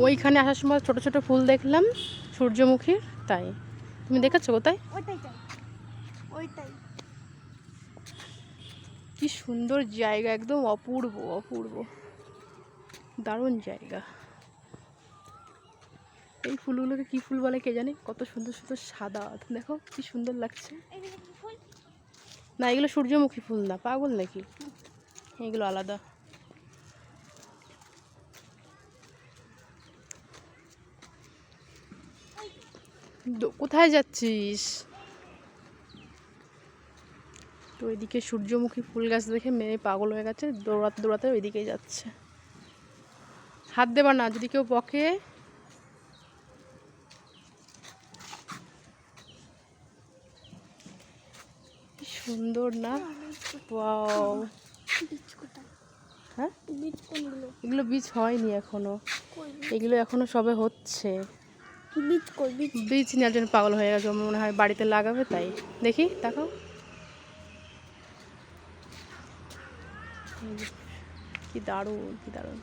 ওইখানে আসার সময় ছোট ছোট ফুল দেখলাম সূর্যমুখীর, তাই। তুমি দেখেছো কোথায়? কি সুন্দর জায়গা, একদম অপূর্ব অপূর্ব, দারুণ জায়গা। এই ফুলগুলোকে কি ফুল বলে কে জানে, কত সুন্দর সুন্দর সাদা, দেখো কি সুন্দর লাগছে। না, এগুলো সূর্যমুখী ফুল না, পাগল নাকি, এগুলো আলাদা। কোথায় যাচ্ছিস? তো ওইদিকে সূর্যমুখী ফুল গাছ দেখে মেয়ে পাগল হয়ে গেছে, দৌড়াতে দৌড়াতে ওইদিকেই যাচ্ছে। হাত দেবা না, যদি কেউ বকে। সুন্দর না? ওয়াও। হ্যাঁ, এগুলো বীজ হয়নি এখনো, এগুলো এখনো সবে হচ্ছে। বীজ নেওয়ার জন্য পাগল হয়ে গেছে, মনে হয় বাড়িতে লাগাবে, তাই। দেখি, দেখাও। কি দারুণ, কি দারুণ।